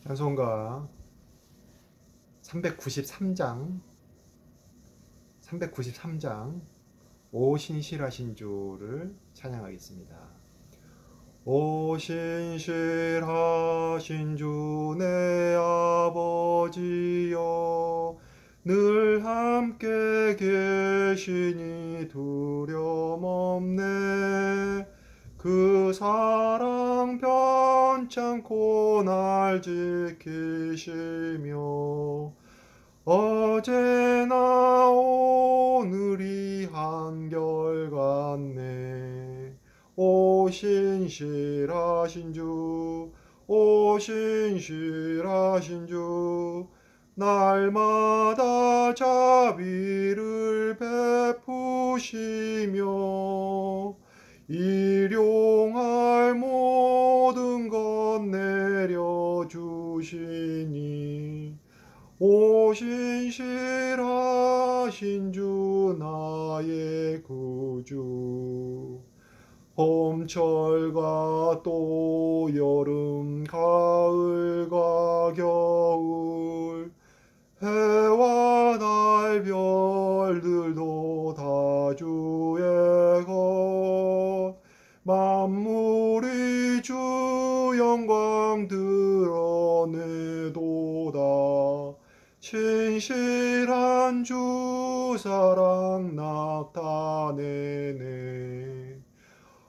찬송가 393장 오 신실하신 주를 찬양하겠습니다. 오 신실하신 주 내 아버지여, 늘 함께 계시니 두려움 없네. 그 사랑 변찮고 날 지키시며 어제나 오늘이 한결같네. 오 신실하신 주, 오 신실하신 주, 날마다 자비를 베푸시며 일용할 모든 것 내려주시니 오 신실하신 주 나의 구주. 봄철과 또 여름 가을과 겨울, 해와 달 별들도 다 주의 것, 만물이 주 영광 드러내도다. 신실한 주 사랑 나타내네.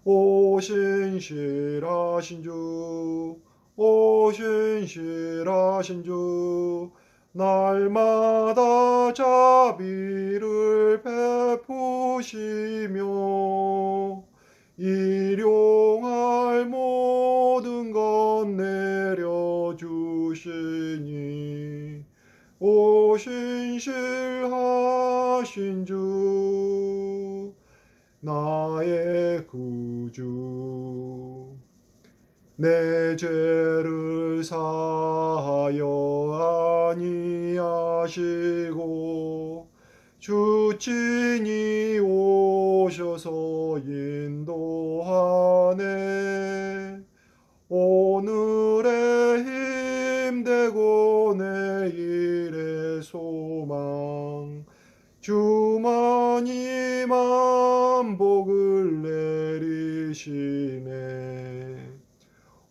오 신실하신 주, 오 신실하신 주, 날마다 자비를 베푸시며 일용할 모든 것 내려주시니 오 신실하신 주 나의 구주. 내 죄를 사하여 아니하시고 주 친히 오셔서 인도하네. 오늘의 힘되고 내일의 소망, 주만이 만복을 내리시네.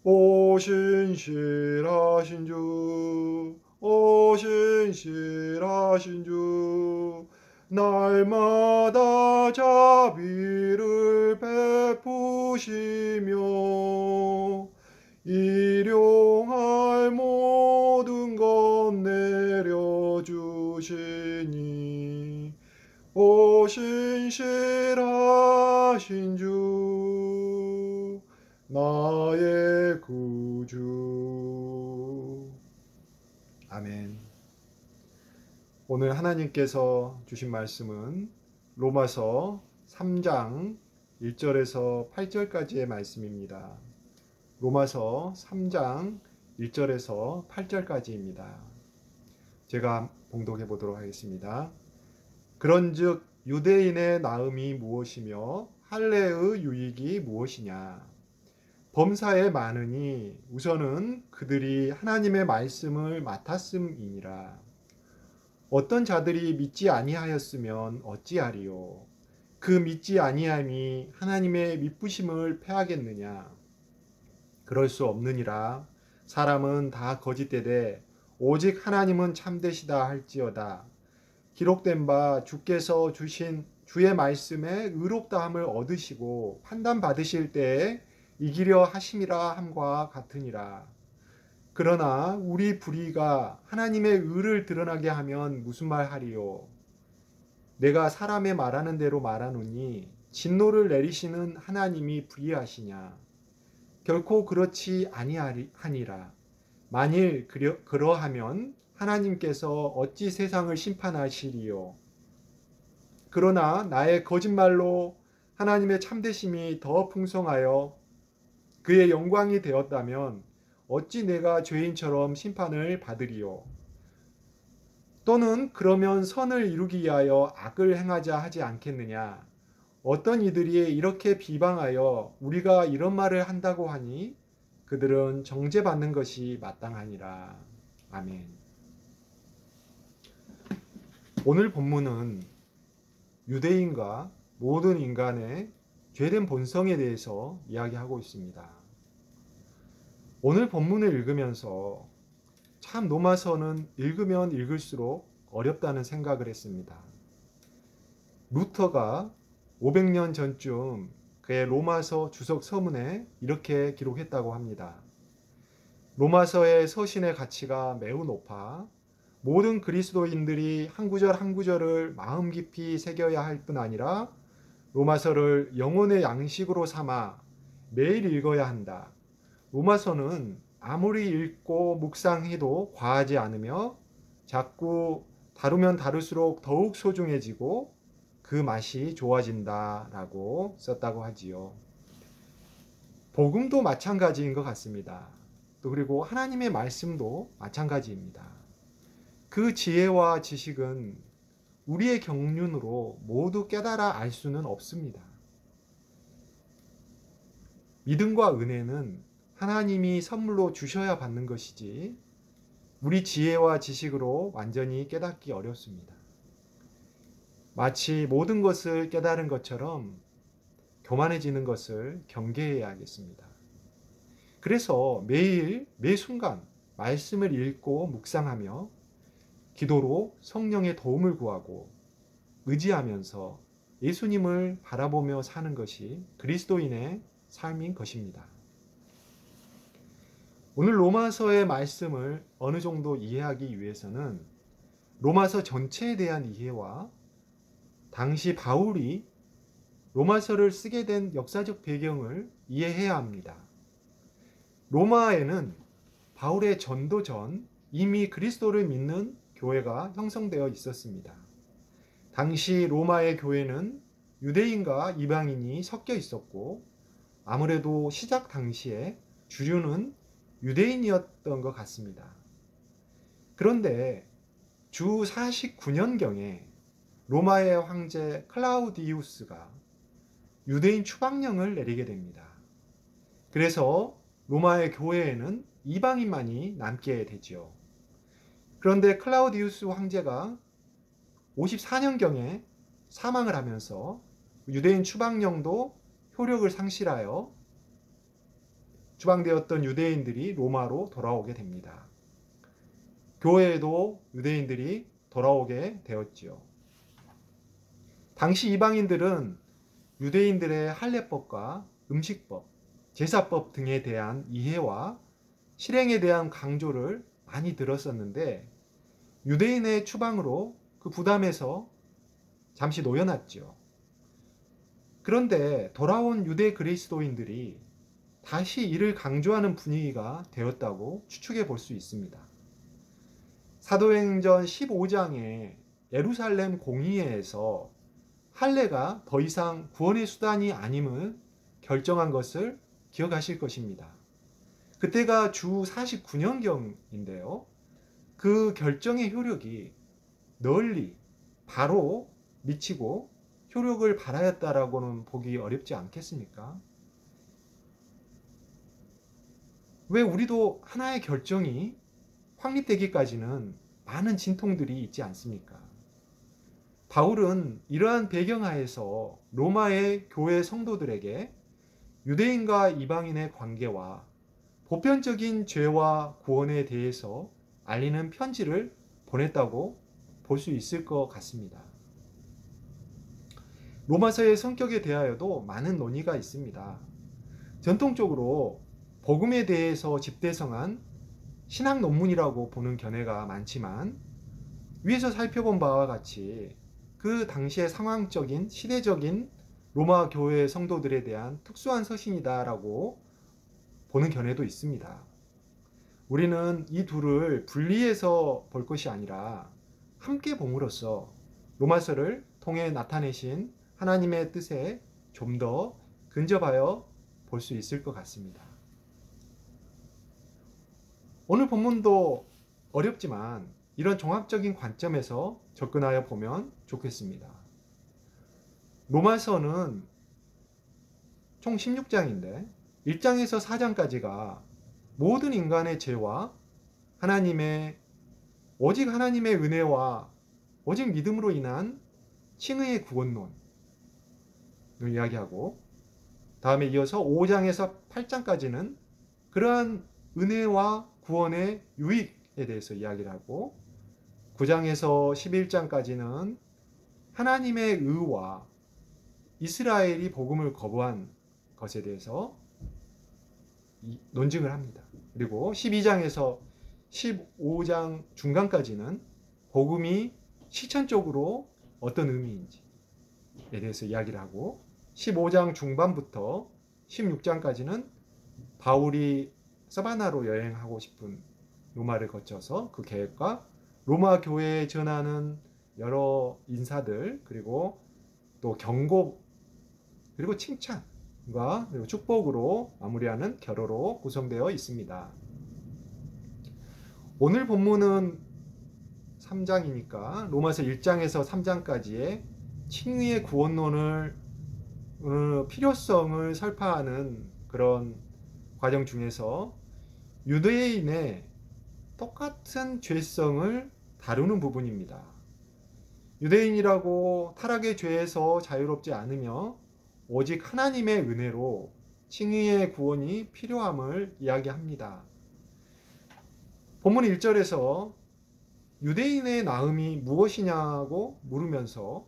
오 신실하신 주, 오 신실하신 주, 날마다 자비를 베푸시며 일용할 모든 것 내려주시니 오 신실하신 주 나의 구주. 아멘. 오늘 하나님께서 주신 말씀은 로마서 3장 1절에서 8절까지의 말씀입니다. 로마서 3장 1절에서 8절까지입니다. 제가 봉독해 보도록 하겠습니다. 그런즉 유대인의 나음이 무엇이며 할례의 유익이 무엇이냐? 범사에 많으니 우선은 그들이 하나님의 말씀을 맡았음이니라. 어떤 자들이 믿지 아니하였으면 어찌하리요? 그 믿지 아니함이 하나님의 미쁘심을 패하겠느냐? 그럴 수 없느니라. 사람은 다 거짓되되 오직 하나님은 참되시다 할지어다. 기록된 바 주께서 주신 주의 말씀에 의롭다함을 얻으시고 판단 받으실 때에 이기려 하심이라 함과 같으니라. 그러나 우리 불의가 하나님의 의를 드러나게 하면 무슨 말 하리요? 내가 사람의 말하는 대로 말하노니 진노를 내리시는 하나님이 불의하시냐? 결코 그렇지 아니하니라. 만일 그러하면 하나님께서 어찌 세상을 심판하시리요? 그러나 나의 거짓말로 하나님의 참되심이 더 풍성하여 그의 영광이 되었다면 어찌 내가 죄인처럼 심판을 받으리요? 또는 그러면 선을 이루기 위하여 악을 행하자 하지 않겠느냐? 어떤 이들이 이렇게 비방하여 우리가 이런 말을 한다고 하니 그들은 정죄받는 것이 마땅하니라. 아멘. 오늘 본문은 유대인과 모든 인간의 죄된 본성에 대해서 이야기하고 있습니다. 오늘 본문을 읽으면서 참 로마서는 읽으면 읽을수록 어렵다는 생각을 했습니다. 루터가 500년 전쯤 그의 로마서 주석 서문에 이렇게 기록했다고 합니다. 로마서의 서신의 가치가 매우 높아 모든 그리스도인들이 한 구절 한 구절을 마음 깊이 새겨야 할 뿐 아니라 로마서를 영혼의 양식으로 삼아 매일 읽어야 한다. 로마서는 아무리 읽고 묵상해도 과하지 않으며 자꾸 다루면 다룰수록 더욱 소중해지고 그 맛이 좋아진다라고 썼다고 하지요. 복음도 마찬가지인 것 같습니다. 또 그리고 하나님의 말씀도 마찬가지입니다. 그 지혜와 지식은 우리의 경륜으로 모두 깨달아 알 수는 없습니다. 믿음과 은혜는 하나님이 선물로 주셔야 받는 것이지 우리 지혜와 지식으로 완전히 깨닫기 어렵습니다. 마치 모든 것을 깨달은 것처럼 교만해지는 것을 경계해야겠습니다. 그래서 매일 매 순간 말씀을 읽고 묵상하며 기도로 성령의 도움을 구하고 의지하면서 예수님을 바라보며 사는 것이 그리스도인의 삶인 것입니다. 오늘 로마서의 말씀을 어느 정도 이해하기 위해서는 로마서 전체에 대한 이해와 당시 바울이 로마서를 쓰게 된 역사적 배경을 이해해야 합니다. 로마에는 바울의 전도 전 이미 그리스도를 믿는 교회가 형성되어 있었습니다. 당시 로마의 교회는 유대인과 이방인이 섞여 있었고 아무래도 시작 당시에 주류는 유대인이었던 것 같습니다. 그런데 주 49년경에 로마의 황제 클라우디우스가 유대인 추방령을 내리게 됩니다. 그래서 로마의 교회에는 이방인만이 남게 되죠. 그런데 클라우디우스 황제가 54년경에 사망을 하면서 유대인 추방령도 효력을 상실하여 추방되었던 유대인들이 로마로 돌아오게 됩니다. 교회에도 유대인들이 돌아오게 되었지요. 당시 이방인들은 유대인들의 할례법과 음식법, 제사법 등에 대한 이해와 실행에 대한 강조를 많이 들었었는데 유대인의 추방으로 그 부담에서 잠시 놓여놨죠. 그런데 돌아온 유대 그리스도인들이 다시 이를 강조하는 분위기가 되었다고 추측해 볼 수 있습니다. 사도행전 15장에 예루살렘 공의회에서 할례가 더 이상 구원의 수단이 아님을 결정한 것을 기억하실 것입니다. 그때가 주 49년경인데요. 그 결정의 효력이 널리 바로 미치고 효력을 발하였다라고는 보기 어렵지 않겠습니까? 왜 우리도 하나의 결정이 확립되기까지는 많은 진통들이 있지 않습니까? 바울은 이러한 배경하에서 로마의 교회 성도들에게 유대인과 이방인의 관계와 보편적인 죄와 구원에 대해서 알리는 편지를 보냈다고 볼 수 있을 것 같습니다. 로마서의 성격에 대하여도 많은 논의가 있습니다. 전통적으로 복음에 대해서 집대성한 신학 논문이라고 보는 견해가 많지만 위에서 살펴본 바와 같이 그 당시의 상황적인 시대적인 로마 교회 성도들에 대한 특수한 서신이다라고 보는 견해도 있습니다. 우리는 이 둘을 분리해서 볼 것이 아니라 함께 봄으로써 로마서를 통해 나타내신 하나님의 뜻에 좀 더 근접하여 볼 수 있을 것 같습니다. 오늘 본문도 어렵지만 이런 종합적인 관점에서 접근하여 보면 좋겠습니다. 로마서는 총 16장인데 1장에서 4장까지가 모든 인간의 죄와 하나님의 오직 하나님의 은혜와 오직 믿음으로 인한 칭의의 구원론을 이야기하고, 다음에 이어서 5장에서 8장까지는 그러한 은혜와 구원의 유익에 대해서 이야기를 하고, 9장에서 11장까지는 하나님의 의와 이스라엘이 복음을 거부한 것에 대해서 논증을 합니다. 그리고 12장에서 15장 중간까지는 복음이 실천적으로 어떤 의미인지에 대해서 이야기를 하고, 15장 중반부터 16장까지는 바울이 사바나로 여행하고 싶은 로마를 거쳐서 그 계획과 로마 교회에 전하는 여러 인사들, 그리고 또 경고, 그리고 칭찬과 그리고 축복으로 마무리하는 결어로 구성되어 있습니다. 오늘 본문은 3장이니까 로마서 1장에서 3장까지의 칭의의 구원론을 필요성을 설파하는 그런 과정 중에서 유대인의 똑같은 죄성을 다루는 부분입니다. 유대인이라고 타락의 죄에서 자유롭지 않으며 오직 하나님의 은혜로 칭의의 구원이 필요함을 이야기합니다. 본문 1절에서 유대인의 나음이 무엇이냐고 물으면서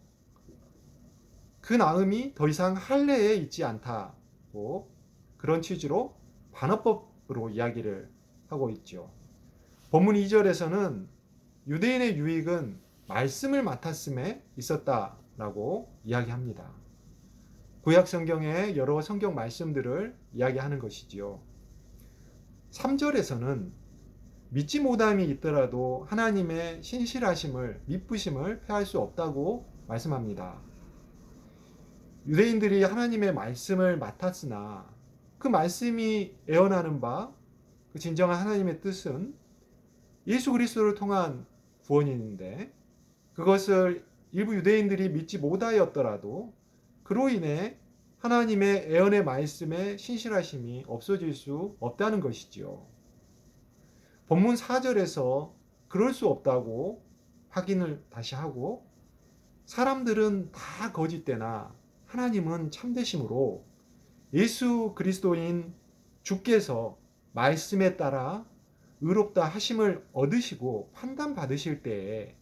그 나음이 더 이상 할례에 있지 않다고, 그런 취지로 반어법으로 이야기를 하고 있죠. 본문 2절에서는 유대인의 유익은 말씀을 맡았음에 있었다라고 이야기합니다. 구약 성경의 여러 성경 말씀들을 이야기하는 것이지요. 3절에서는 믿지 못함이 있더라도 하나님의 신실하심을, 미쁘심을 폐할 수 없다고 말씀합니다. 유대인들이 하나님의 말씀을 맡았으나 그 말씀이 애원하는 바, 그 진정한 하나님의 뜻은 예수 그리스도를 통한 구원인데, 그것을 일부 유대인들이 믿지 못하였더라도 그로 인해 하나님의 애언의 말씀의 신실하심이 없어질 수 없다는 것이지요. 본문 4절에서 그럴 수 없다고 확인을 다시 하고, 사람들은 다 거짓되나 하나님은 참되심으로 예수 그리스도인 주께서 말씀에 따라 의롭다 하심을 얻으시고 판단받으실 때에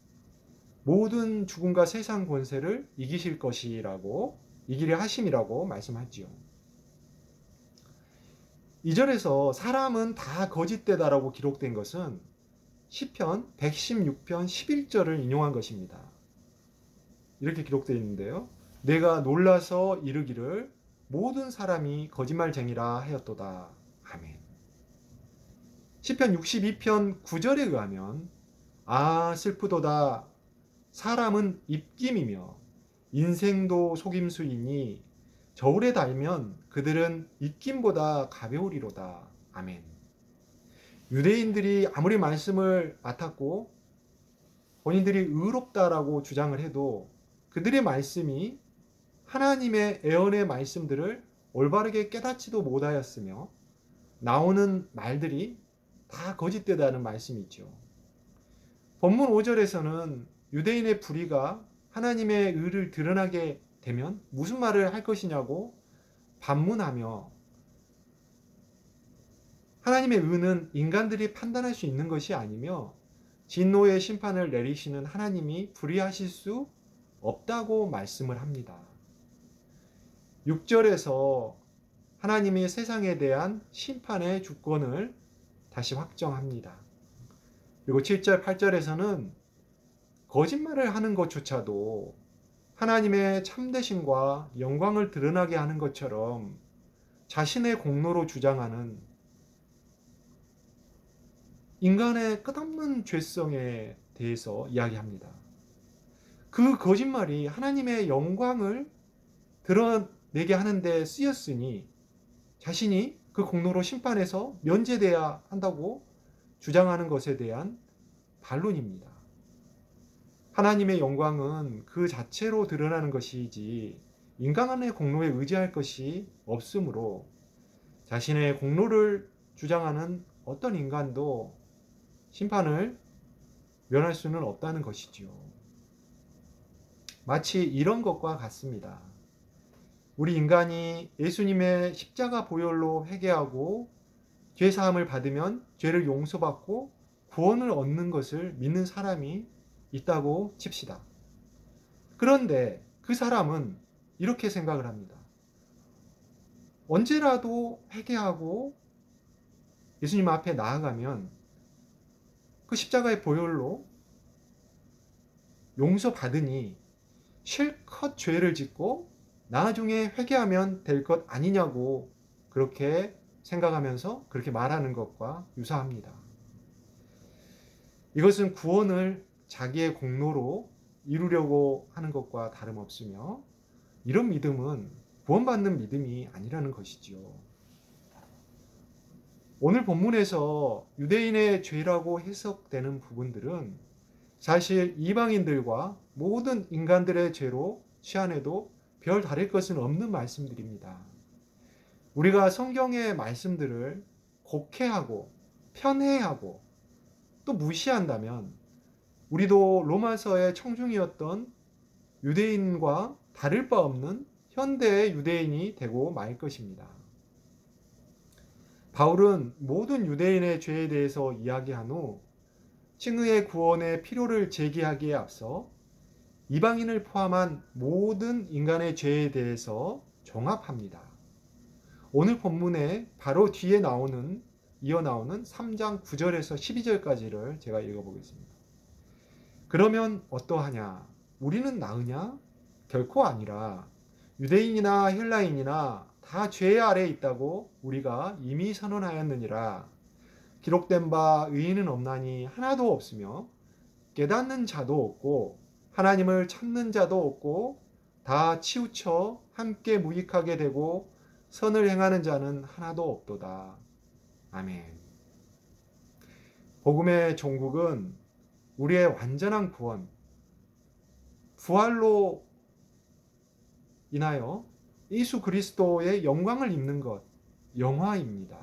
모든 죽음과 세상 권세를 이기실 것이라고, 이기려 하심이라고 말씀하지요. 2절에서 사람은 다 거짓되다라고 기록된 것은 시편 116편 11절을 인용한 것입니다. 이렇게 기록되어 있는데요. 내가 놀라서 이르기를 모든 사람이 거짓말쟁이라 하였도다. 아멘. 시편 62편 9절에 의하면 아 슬프도다 사람은 입김이며 인생도 속임수이니 저울에 달면 그들은 입김보다 가벼우리로다. 아멘. 유대인들이 아무리 말씀을 맡았고 본인들이 의롭다라고 주장을 해도 그들의 말씀이 하나님의 애언의 말씀들을 올바르게 깨닫지도 못하였으며 나오는 말들이 다 거짓되다는 말씀이죠. 본문 5절에서는 유대인의 불의가 하나님의 의를 드러나게 되면 무슨 말을 할 것이냐고 반문하며, 하나님의 의는 인간들이 판단할 수 있는 것이 아니며 진노의 심판을 내리시는 하나님이 불의하실 수 없다고 말씀을 합니다. 6절에서 하나님이 세상에 대한 심판의 주권을 다시 확정합니다. 그리고 7절, 8절에서는 거짓말을 하는 것조차도 하나님의 참되심과 영광을 드러나게 하는 것처럼 자신의 공로로 주장하는 인간의 끝없는 죄성에 대해서 이야기합니다. 그 거짓말이 하나님의 영광을 드러내게 하는 데 쓰였으니 자신이 그 공로로 심판에서 면제돼야 한다고 주장하는 것에 대한 반론입니다. 하나님의 영광은 그 자체로 드러나는 것이지 인간의 공로에 의지할 것이 없으므로 자신의 공로를 주장하는 어떤 인간도 심판을 면할 수는 없다는 것이지요. 마치 이런 것과 같습니다. 우리 인간이 예수님의 십자가 보혈로 회개하고 죄 사함을 받으면 죄를 용서받고 구원을 얻는 것을 믿는 사람이 있다고 칩시다. 그런데 그 사람은 이렇게 생각을 합니다. 언제라도 회개하고 예수님 앞에 나아가면 그 십자가의 보혈로 용서받으니 실컷 죄를 짓고 나중에 회개하면 될 것 아니냐고 그렇게 생각하면서 그렇게 말하는 것과 유사합니다. 이것은 구원을 자기의 공로로 이루려고 하는 것과 다름없으며 이런 믿음은 구원받는 믿음이 아니라는 것이지요. 오늘 본문에서 유대인의 죄라고 해석되는 부분들은 사실 이방인들과 모든 인간들의 죄로 치안해도 별 다를 것은 없는 말씀들입니다. 우리가 성경의 말씀들을 곡해하고 편애하고 또 무시한다면 우리도 로마서의 청중이었던 유대인과 다를 바 없는 현대의 유대인이 되고 말 것입니다. 바울은 모든 유대인의 죄에 대해서 이야기한 후 칭의의 구원의 필요를 제기하기에 앞서 이방인을 포함한 모든 인간의 죄에 대해서 종합합니다. 오늘 본문에 바로 뒤에 이어 나오는 3장 9절에서 12절까지를 제가 읽어보겠습니다. 그러면 어떠하냐? 우리는 나으냐? 결코 아니라 유대인이나 헬라인이나 다 죄 아래에 있다고 우리가 이미 선언하였느니라. 기록된 바 의인은 없나니 하나도 없으며 깨닫는 자도 없고 하나님을 찾는 자도 없고 다 치우쳐 함께 무익하게 되고 선을 행하는 자는 하나도 없도다. 아멘. 복음의 종국은 우리의 완전한 구원, 부활로 인하여 예수 그리스도의 영광을 입는 것, 영화입니다.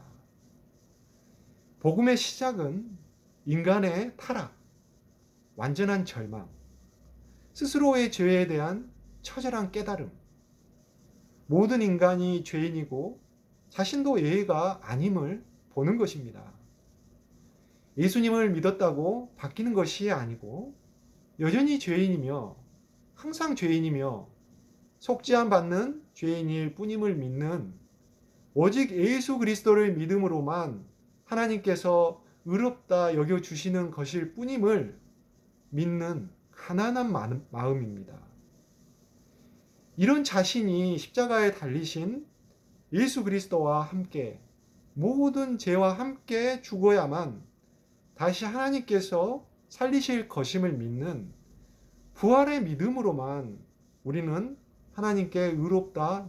복음의 시작은 인간의 타락, 완전한 절망, 스스로의 죄에 대한 처절한 깨달음, 모든 인간이 죄인이고 자신도 예의가 아님을 보는 것입니다. 예수님을 믿었다고 바뀌는 것이 아니고 여전히 죄인이며 항상 죄인이며 속죄함 받는 죄인일 뿐임을 믿는 오직 예수 그리스도를 믿음으로만 하나님께서 의롭다 여겨주시는 것일 뿐임을 믿는 가난한 마음입니다. 이런 자신이 십자가에 달리신 예수 그리스도와 함께 모든 죄와 함께 죽어야만 다시 하나님께서 살리실 것임을 믿는 부활의 믿음으로만 우리는 하나님께 의롭다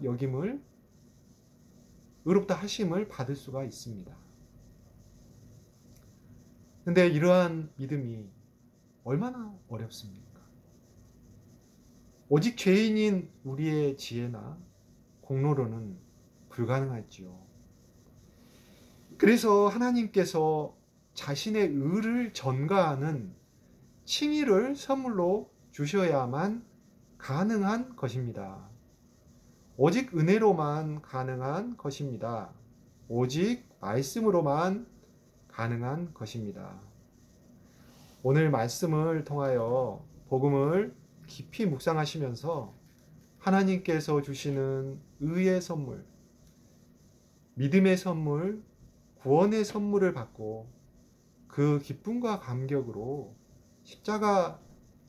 하심을 받을 수가 있습니다. 근데 이러한 믿음이 얼마나 어렵습니까? 오직 죄인인 우리의 지혜나 공로로는 불가능하지요. 그래서 하나님께서 자신의 의를 전가하는 칭의를 선물로 주셔야만 가능한 것입니다. 오직 은혜로만 가능한 것입니다. 오직 말씀으로만 가능한 것입니다. 오늘 말씀을 통하여 복음을 깊이 묵상하시면서 하나님께서 주시는 의의 선물, 믿음의 선물, 구원의 선물을 받고 그 기쁨과 감격으로 십자가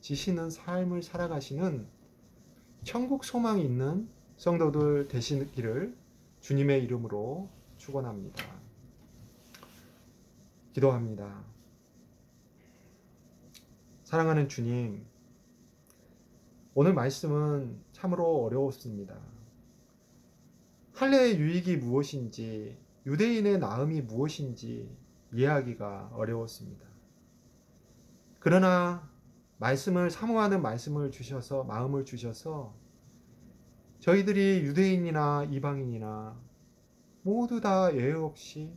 지시는 삶을 살아가시는 천국 소망이 있는 성도들 되시기를 주님의 이름으로 축원합니다. 기도합니다. 사랑하는 주님, 오늘 말씀은 참으로 어려웠습니다. 할례의 유익이 무엇인지, 유대인의 나음이 무엇인지 이해하기가 어려웠습니다. 그러나 말씀을 사모하는 말씀을 주셔서, 마음을 주셔서 저희들이 유대인이나 이방인이나 모두 다 예외 없이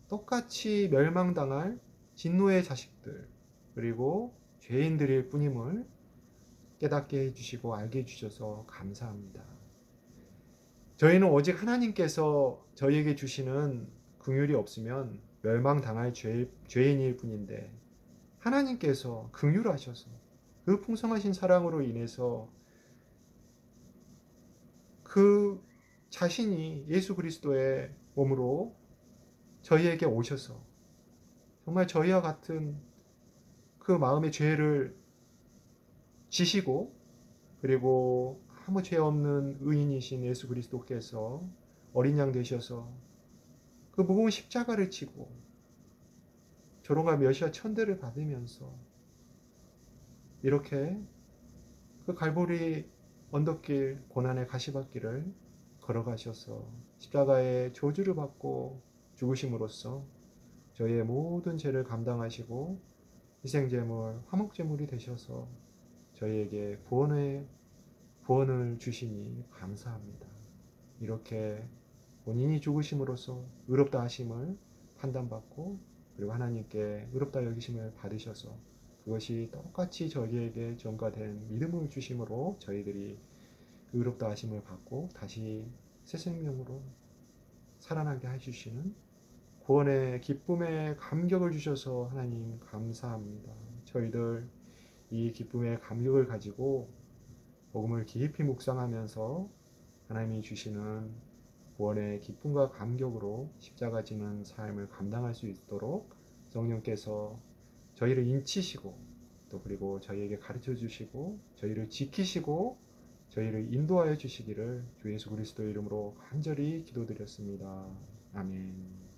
똑같이 멸망당할 진노의 자식들, 그리고 죄인들일 뿐임을 깨닫게 해주시고 알게 해주셔서 감사합니다. 저희는 오직 하나님께서 저희에게 주시는 긍휼이 없으면 멸망당할 죄인일 뿐인데, 하나님께서 긍휼하셔서 그 풍성하신 사랑으로 인해서 그 자신이 예수 그리스도의 몸으로 저희에게 오셔서 정말 저희와 같은 그 마음의 죄를 지시고, 그리고 아무 죄 없는 의인이신 예수 그리스도께서 어린 양 되셔서 그 무거운 십자가를 지고 조롱과 멸시와 천대를 받으면서 이렇게 그 갈보리 언덕길 고난의 가시밭길을 걸어가셔서 십자가의 저주를 받고 죽으심으로써 저희의 모든 죄를 감당하시고 희생제물, 화목제물이 되셔서 저희에게 구원을 주시니 감사합니다. 이렇게 본인이 죽으심으로써 의롭다 하심을 판단받고, 그리고 하나님께 의롭다 여기심을 받으셔서 그것이 똑같이 저희에게 전가된 믿음을 주심으로 저희들이 의롭다 하심을 받고 다시 새 생명으로 살아나게 해주시는 구원의 기쁨의 감격을 주셔서 하나님 감사합니다. 저희들 이 기쁨의 감격을 가지고 복음을 깊이 묵상하면서 하나님이 주시는 구원의 기쁨과 감격으로 십자가 지는 삶을 감당할 수 있도록 성령께서 저희를 인치시고, 또 그리고 저희에게 가르쳐 주시고 저희를 지키시고 저희를 인도하여 주시기를 주 예수 그리스도의 이름으로 간절히 기도드렸습니다. 아멘.